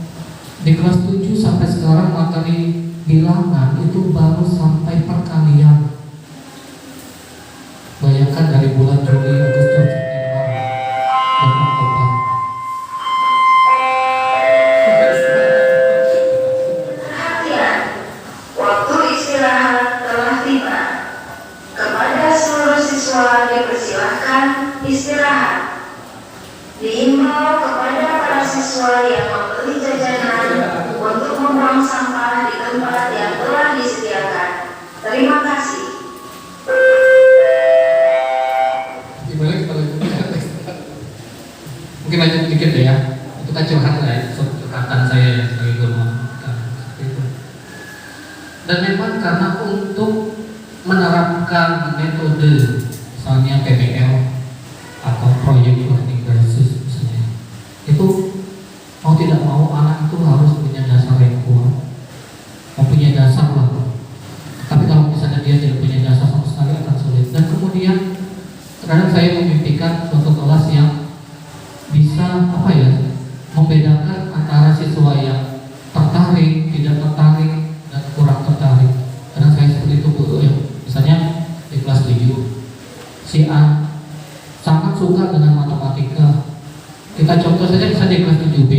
di kelas 7 sampai sekarang materi bilangan itu baru sampai perkalian. Bayangkan dari bulan Juli, Agustus, September, dan Oktober. Perhatian, waktu istirahat telah tiba. Kepada seluruh siswa dipersilahkan istirahat. Dihimbau kepada para siswa yang membeli jajanan untuk membuang sampah di tempat yang telah disediakan. Terima kasih. dibalik mungkin lanjut dikit ya. Itu kan curhatan saya ya sebagai guru matematika seperti itu. Dan memang karena untuk menerapkan metode misalnya PBL atau proyek learning basis misalnya, itu mau tidak mau anak itu harus punya dasar yang kuat, mempunyai dasar lah. Tapi kalau misalnya dia tidak punya dasar sama sekali akan sulit. Dan kemudian kadang saya memimpikan suatu kelas yang bisa membedakan antara siswa yang tertarik, tidak tertarik, dan kurang tertarik. Kadang saya seperti itu Bu, ya. Misalnya di kelas 7 si A sangat suka dengan matematika. Kita contoh saja misalnya di kelas 7B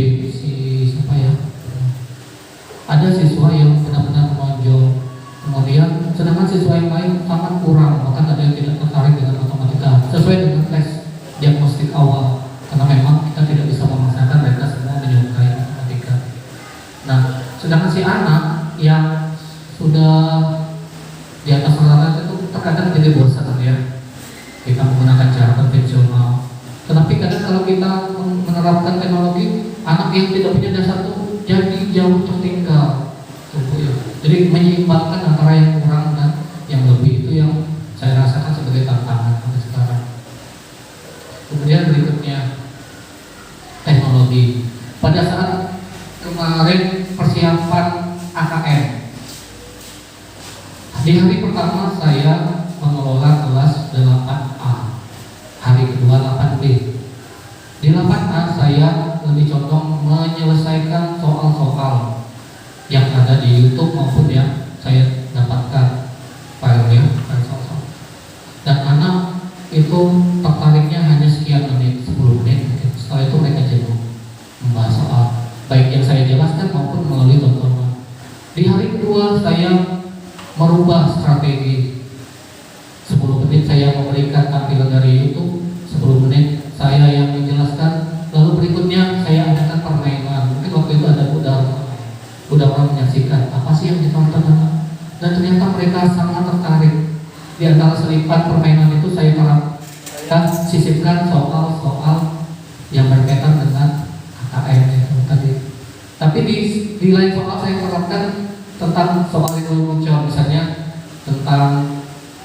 ada siswa yang benar-benar menonjol, kemudian sedangkan siswa yang lain sangat kurang, bahkan ada yang tidak tertarik dengan matematika sesuai dengan tes diagnostik awal, karena memang kita tidak bisa memaksakan mereka semua menyukai matematika. Nah, sedangkan si anak yang sudah di atas rata-rata itu terkadang jadi bosan ya, kita menggunakan cara konvensional. Tetapi kadang kalau kita menerapkan teknologi, anak yang tidak punya dasar itu jadi jauh tertinggal. Jadi menyeimbangkan antara yang kurang dan yang lebih, itu yang saya rasakan sebagai tantangan sampai sekarang. Kemudian berikutnya teknologi. Pada saat kemarin persiapan AKM, di hari pertama saya mengelola kelas 8A, hari kedua 8B. Di 8A saya lebih condong menyelesaikan soal-soal yang ada di YouTube maupun yang saya dapatkan filenya dan soal-soal. Dan anak itu tertariknya hanya sekian menit, 10 menit. Setelah itu mereka jenuh membahas soal, baik yang saya jelaskan maupun melalui tontonan. Di hari kedua saya merubah strategi. 10 menit saya memberikan tampilan dari YouTube, 10 menit saya yang menjelaskan, lalu berikutnya saya adakan permainan. Mungkin waktu itu ada udah orang menyaksikan apa sih yang ditonton anak, dan ternyata mereka sangat tertarik. Di antara selipan permainan itu saya sisipkan soal-soal yang berkaitan dengan KKN itu tadi. Tapi di lain soal saya terapkan tentang soal itu muncul, misalnya tentang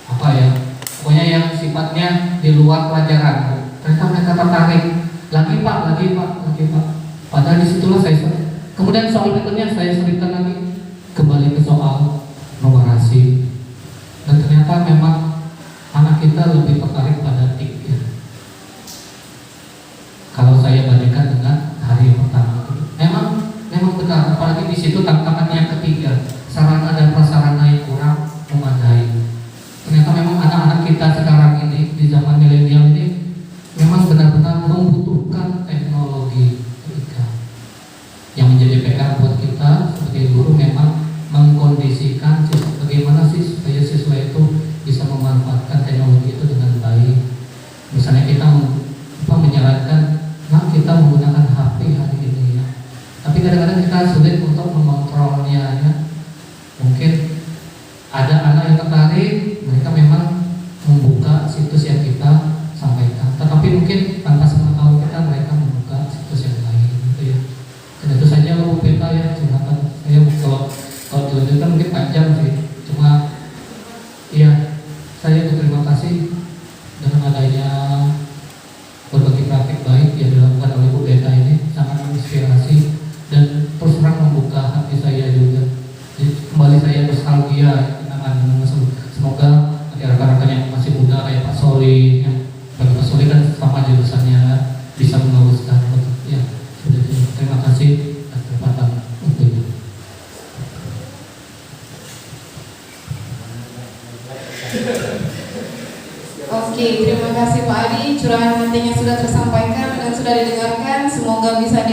pokoknya yang sifatnya di luar pelajaran. Ternyata mereka tertarik. Lagi pak. Padahal disitulah saya. Kemudian soal berikutnya saya selipkan lagi kembali ke soal numerasi. Dan ternyata memang anak kita lebih tertarik pada TIK ya. Kalau saya bandingkan dengan hari pertama, memang benar. Apalagi di situ tantangan yang ketiga, sarana dan prasarana yang kurang memadai. Ternyata memang anak-anak kita sekarang ini di zaman milenial ini memang benar-benar membutuhkan teknologi. Yang menjadi PR buat kita sebagai guru memang mengkondisikan bagaimana sih supaya siswa itu bisa memanfaatkan teknologi itu dengan baik. Misalnya kita menyarankan, kita menggunakan HP hari ini ya. Tapi kadang-kadang kita sulit untuk mengontrolnya ya. Mungkin ada anak yang tertarik, mereka memang membuka situs yang kita sampaikan. Tetapi mungkin tanpa sepengetahuan kita mereka membuka situs yang lain gitu ya. Dan itu saja Bu Peta ya, curhatan saya. Kalau dilanjutkan mungkin panjang sih. Cuma ya saya berterima kasih dengan adanya berbagai praktik baik yang dilakukan oleh Bu Peta ini, sangat menginspirasi dan terus terang membuka hati saya juga. Jadi kembali saya nostalgia kenangan. Semoga nanti rekan-rekan yang masih muda kayak Pak Soli ya, bagi Pak Soli kan sama jurusannya, bisa meneruskan ya. Terima kasih atas kesempatan untuknya. Oke, terima kasih Pak Adi. Curahan hatinya sudah tersampaikan dan sudah didengarkan. Semoga bisa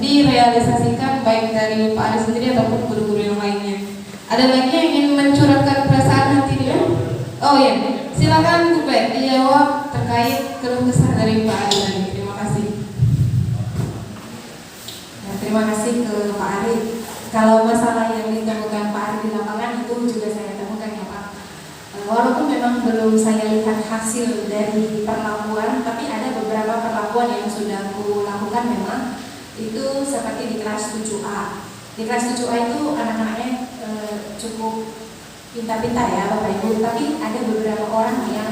direalisasikan baik dari Pak Adi sendiri ataupun guru-guru yang lainnya. Ada lagi yang ingin mencurahkan perasaan hati dia? Oh iya, silakan Bu Pet dijawab terkait keluh kesah dari Pak Adi tadi. Terima kasih. Terima kasih ke Pak Ari. Kalau masalah yang ditemukan Pak Ari di lapangan itu juga saya temukan ya Pak. Walaupun memang memang belum saya lihat hasil dari perlakuan, tapi ada beberapa perlakuan yang sudah aku lakukan memang. Itu seperti di kelas 7A. Di kelas 7A itu anak-anaknya cukup pintar-pintar ya Bapak Ibu, tapi ada beberapa orang yang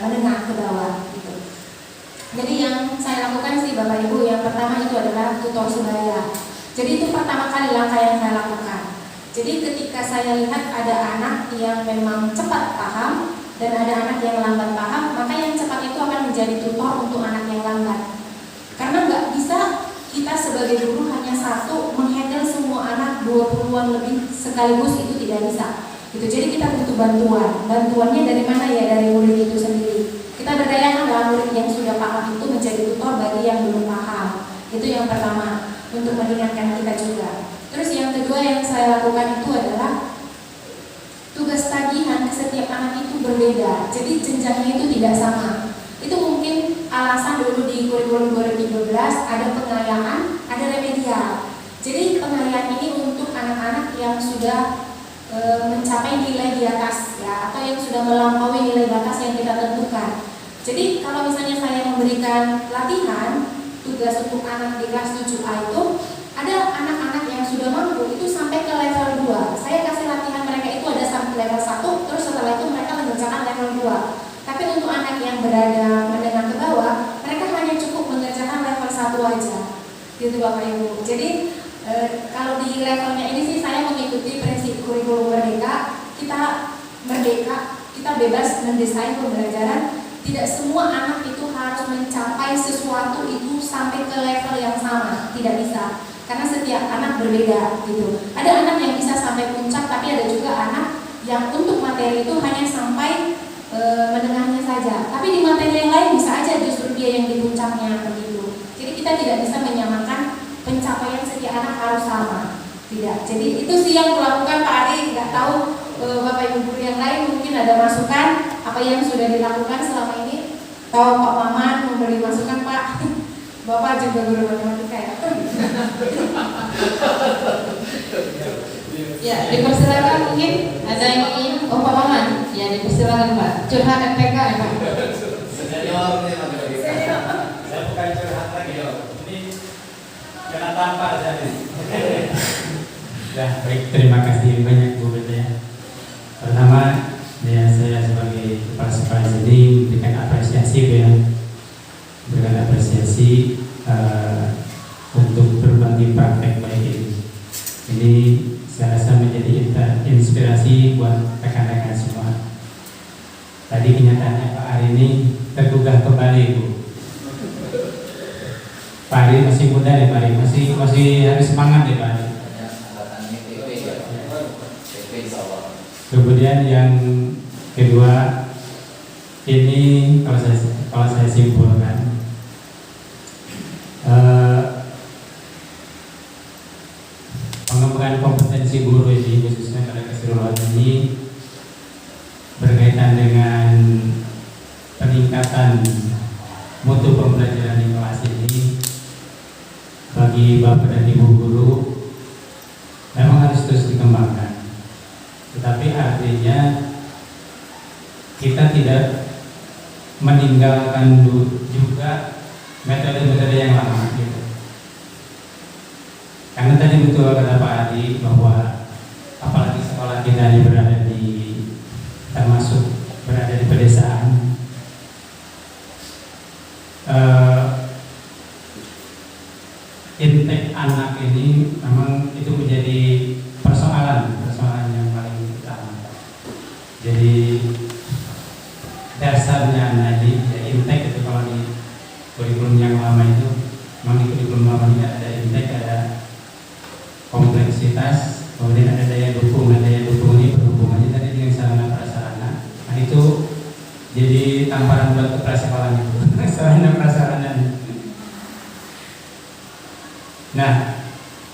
menengah ke bawah gitu. Jadi yang saya lakukan sih Bapak Ibu, yang pertama itu adalah tutor sebaya. Jadi itu pertama kali langkah yang saya lakukan. Jadi ketika saya lihat ada anak yang memang cepat paham dan ada anak yang lambat paham, maka yang cepat itu akan menjadi tutor untuk anak yang lambat. Karena nggak bisa kita sebagai guru hanya satu menghandle semua anak 20-an lebih sekaligus, itu tidak bisa. Gitu. Jadi kita butuh bantuan. Bantuannya dari mana ya? Dari murid itu sendiri. Kita berdayakanlah murid yang sudah paham itu menjadi tutor bagi yang belum paham. Itu yang pertama, untuk meringankan kita juga. Terus yang kedua yang saya lakukan itu adalah tugas tagihan setiap anak itu berbeda. Jadi jenjangnya itu tidak sama. Itu mungkin alasan dulu di kurikulum 2013 ada pengayaan, ada remedial. Jadi pengayaan ini untuk anak-anak yang sudah mencapai nilai di atas ya, atau yang sudah melampaui nilai batas yang kita tentukan. Jadi kalau misalnya saya memberikan latihan tugas untuk anak di kelas 7A itu, ada anak-anak yang sudah mampu itu sampai ke level 2. Saya kasih latihan mereka itu ada sampai level 1, terus setelah itu mereka mengerjakan level 2. Tapi untuk anak yang berada menengah ke bawah, mereka hanya cukup mengerjakan level 1 aja. Gitu Bapak Ibu. Jadi kalau di levelnya ini sih saya mengikuti prinsip kurikulum merdeka. Kita merdeka, kita bebas mendesain pembelajaran. Tidak semua anak itu harus mencapai sesuatu itu sampai ke level yang sama. Tidak bisa. Karena setiap anak berbeda gitu. Ada anak yang bisa sampai puncak, tapi ada juga anak yang untuk materi itu hanya sampai menengahnya saja. Tapi di materi yang lain bisa aja justru dia yang di puncaknya begitu. Jadi kita tidak bisa menyamakan pencapaian setiap anak harus sama. Tidak. Jadi itu sih yang kulakukan Pak Ari. Nggak tahu Bapak Ibu guru yang lain mungkin ada masukan apa yang sudah dilakukan selama ini. Tahu Pak Maman memberi masukan Pak. Bapak juga guru matematika ya. Ya, dipersilakan mungkin ada yang ingin. Oh Pak Maman, ya dipersilakan Pak. Curhat MPK ya Pak. Senior nih matematika. Saya bukan curhat lagi, ini kena tampar saya. Ya, baik, terima kasih banyak Bu Bete. Pertama, ya saya sebagai kepala sekolah sini memberikan apresiasi ya, berikan apresiasi untuk berbagi praktek baik ini. Ini saya rasa menjadi inspirasi buat rekan-rekan semua. Tadi kenyataannya Pak Ari ini tergugah kembali Bu. Pak Ari masih muda nih Pak Ari, masih harus semangat ya Pak Ari. Kemudian yang kedua, ini kalau saya simpulkan, pengembangan kompetensi guru ini khususnya pada keseluruhan ini berkaitan dengan peningkatan mutu pembelajaran di kelas ini bagi Bapak dan Ibu guru memang harus terus dikembangkan. Tetapi artinya kita tidak meninggalkan juga metode-metode yang lama gitu. Karena tadi betul kata Pak Adi bahwa apalagi sekolah kita ini termasuk berada di pedesaan, intake anak ini memang itu menjadi persoalan yang paling utama. Jadi dasarnya nanti ya intake itu kalau di kurikulum yang lama itu, memang di kurikulum lama ini ada intake, ada kompleksitas, kemudian ada daya dukung. Nah, daya dukung ini berhubungannya tadi dengan sarana prasarana. Nah itu jadi tamparan buat keprasekolaan itu sarana prasarana. Nah,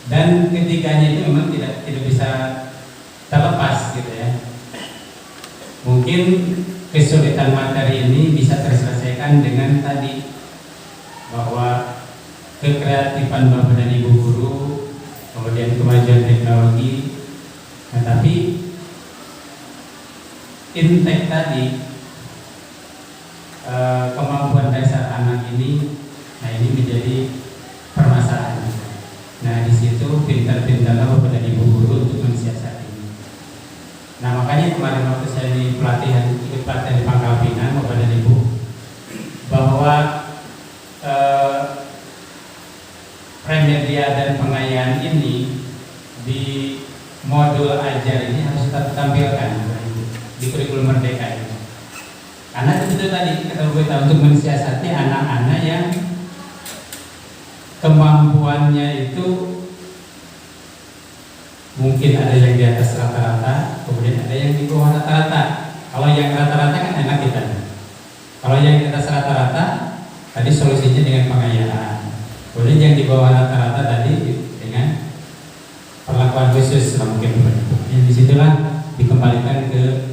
dan ketiganya itu memang tidak bisa terlepas gitu ya. Mungkin kesulitan materi ini bisa terselesaikan dengan tadi bahwa kekreatifan Bapak dan Ibu guru, kemudian kemajuan teknologi. Nah, tapi intake tadi, kemampuan dasar anak ini, nah ini menjadi permasalahan. Nah di situ pintar-pintarlah Bapak dan Ibu guru untuk mensiasati. Nah makanya kemarin waktu saya di pelatihan, ikut pelatihan di Pangkal Pinang, Bapak dan Ibu, bahwa premedia dan pengayaan ini di modul ajar ini harus tetap ditampilkan di kurikulum merdeka ini. Karena itu tadi kita untuk mensiasati anak-anak yang kemampuannya itu mungkin ada yang di atas rata-rata, kemudian ada yang di bawah rata-rata. Kalau yang rata-rata kan enak kita. Kalau yang di atas rata-rata tadi solusinya dengan pengayaan. Kemudian yang di bawah rata-rata tadi dengan perlakuan khusus mungkin. Yang disitulah dikembalikan ke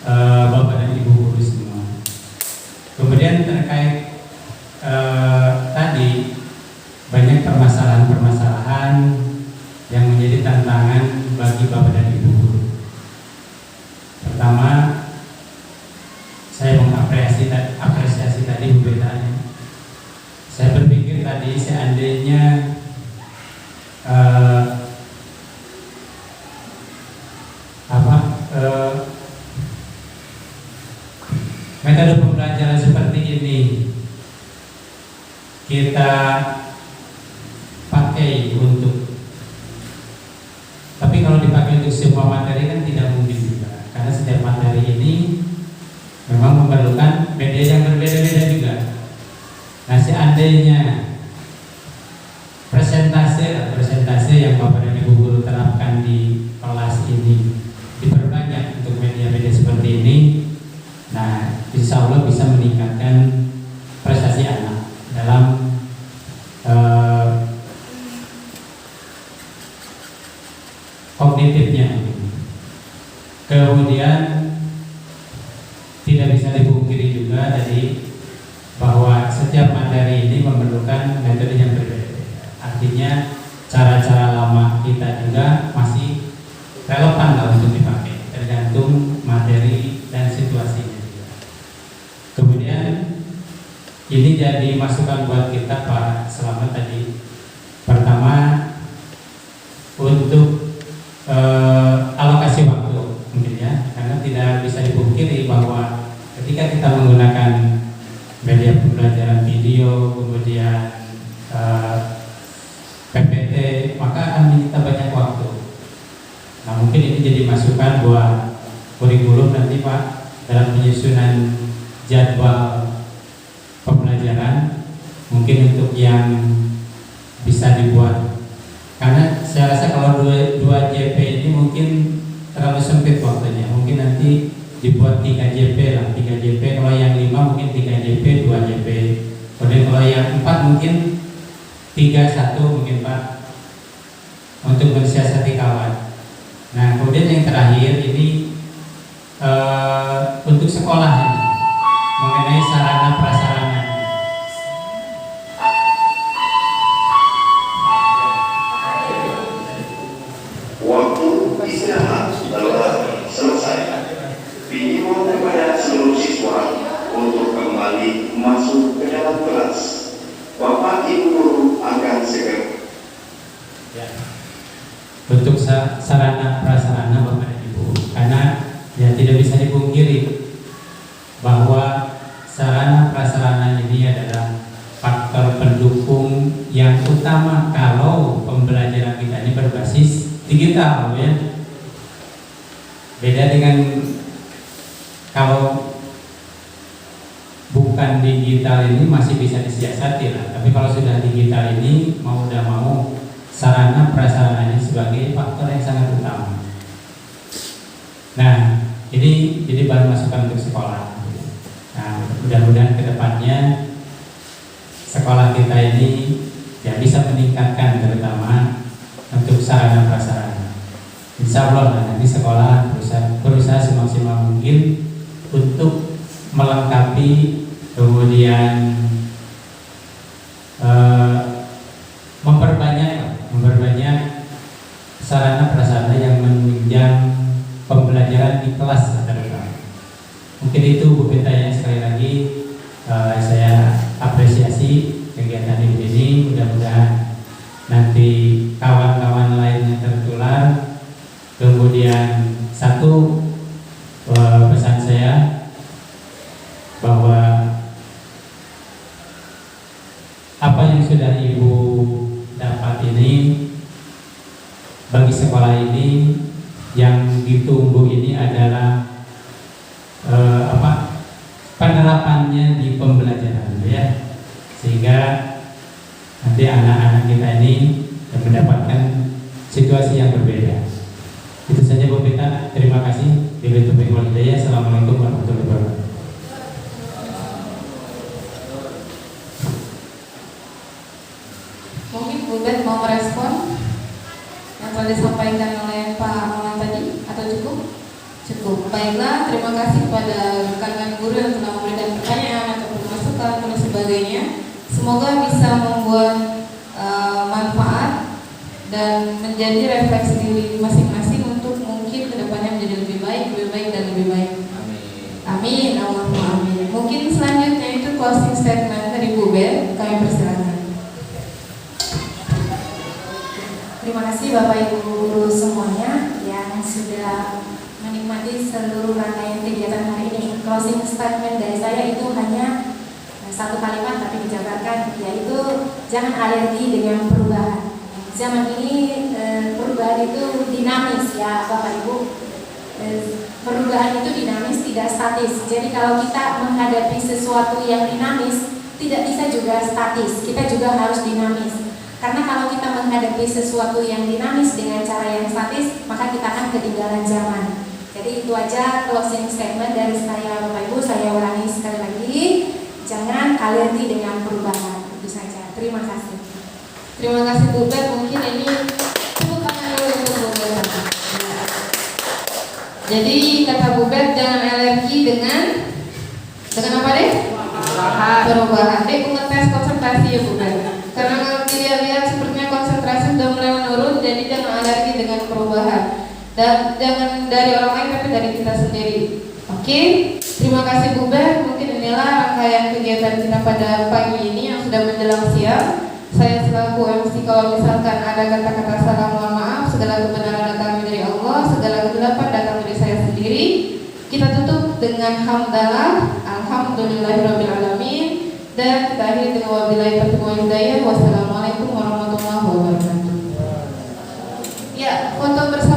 Bapak dan Ibu guru semua. Kemudian terkait tadi banyak permasalahan-permasalahan yang menjadi tantangan bagi Bapak dan Ibu guru. Pertama, saya mengapresiasi tadi Bu Beta. Saya berpikir tadi seandainya metode pembelajaran seperti ini kita pakai untuk, tapi kalau dipakai untuk semua materi kan tidak mungkin juga, karena setiap materi ini memang memerlukan media yang berbeda-beda juga. Nah seandainya presentase yang Bapak dan Ibu guru terapkan di kelas ini diperbanyak untuk media-media seperti ini, nah insya Allah bisa meningkatkan prestasi anak dalam kognitifnya. Kemudian tidak bisa dipungkiri juga dari bahwa setiap materi ini memerlukan metode yang berbeda. Artinya cara-cara lama kita juga masih relevan lah untuk dipakai, tergantung materi dan situasinya juga. Kemudian ini jadi masukan buat kita Pak Selamat tadi. Pertama, untuk alokasi waktu mungkin ya, karena tidak bisa dipungkiri bahwa ketika kita menggunakan media pembelajaran video, kemudian PPT, maka akan menyita banyak waktu. Nah mungkin ini jadi masukan buat kurikulum nanti Pak dalam penyusunan jadwal pembelajaran, mungkin untuk yang bisa dibuat. Karena saya rasa kalau 2 JP ini mungkin terlalu sempit waktunya, mungkin nanti dibuat 3 JP lah, 3 JP. Kalau yang 5 mungkin 3 JP, 2 JP. Kemudian kalau yang 4 mungkin 3-1 mungkin Pak, untuk mensiasati kawan. Nah kemudian yang terakhir ini untuk sekolah ini mengenai sarana prasarana. Waktu istirahat telah selesai. Dihimbau kepada seluruh siswa untuk kembali masuk ke dalam kelas. Bapak Ibu guru akan segera. Ya. Untuk sarana prasarana Bapak dan Ibu, karena ya tidak bisa dipungkiri bahwa sarana prasarana ini adalah faktor pendukung yang utama kalau pembelajaran kita ini berbasis digital ya. Beda dengan kalau bukan digital ini masih bisa disiasati lah, tapi kalau sudah digital ini mau udah mau sarana prasarananya sebagai faktor yang sangat utama. Nah ini jadi bahan masukan untuk sekolah. Nah mudah-mudahan kedepannya sekolah kita ini ya bisa meningkatkan terutama untuk sarana prasarana. Insya Allah nanti sekolah berusaha semaksimal mungkin untuk melengkapi, kemudian memperbanyak sarana prasarana yang menunjang pembelajaran di kelas mungkin itu Bu Beta yang sekali lagi saya apresiasi kegiatan ibu ini. Mudah-mudahan nanti kawan-kawan lainnya tertular. Kemudian satu pesan saya bahwa apa yang sudah ibu dapat ini bagi sekolah ini yang ditunggu ini adalah penerapannya di pembelajaran ya, sehingga nanti anak-anak kita ini mendapatkan situasi yang berbeda. Itu saja Bu Beta, terima kasih. Billahi taufiq wal hidayah. Assalamualaikum warahmatullahi wabarakatuh. Mungkin Bu Bet mau merespon yang telah disampaikan oleh Pak Maman tadi atau cukup? Cukup. Baiklah, terima kasih kepada rekan-rekan guru yang telah memberikan pertanyaan ataupun masukan dan sebagainya. Semoga bisa membuat manfaat dan menjadi refleksi diri masing-masing untuk mungkin kedepannya menjadi lebih baik dan lebih baik. Amin. Allahumma amin. Mungkin selanjutnya itu closing statement dari Bu Bet. Kami persilakan. Terima kasih Bapak Ibu guru semuanya yang sudah menikmati seluruh rangkaian kegiatan hari ini. Closing statement dari saya itu hanya satu kalimat tapi dijabarkan, yaitu jangan alergi dengan perubahan. Zaman ini perubahan itu dinamis ya Bapak Ibu. Perubahan itu dinamis, tidak statis. Jadi kalau kita menghadapi sesuatu yang dinamis, tidak bisa juga statis. Kita juga harus dinamis. Karena kalau kita menghadapi sesuatu yang dinamis dengan cara yang statis, maka kita akan ketinggalan zaman. Jadi itu aja closing statement dari saya Bapak Ibu. Saya ulangi sekali lagi, jangan alergi dengan perubahan. Itu saja. Terima kasih. Terima kasih Bu Bet. Mungkin ini cukup tangan dulu untuk Bu Bet. Jadi kata Bu Bet, jangan alergi dengan apa deh? Perubahan. Dek ngetes konsentrasi ya Bu Bet. Karena kalau dilihat sepertinya konsentrasi sudah mulai menurun, jadi jangan alergi dengan perubahan. Dan jangan dari orang lain tapi dari kita sendiri. Oke, terima kasih Bu Bet. Mungkin inilah rangkaian kegiatan kita pada pagi ini yang sudah menjelang siang. Saya selaku MC, kalau misalkan ada kata-kata salah mohon maaf. Segala kebenaran datang dari Allah, segala kegelapan datang dari saya sendiri. Kita tutup dengan hamdalah, alhamdulillahirabbil alamin, dan kita akhiri dengan wabillahi taufiq wal hidayah. Wassalamualaikum warahmatullahi wabarakatuh. Ya, foto bersama.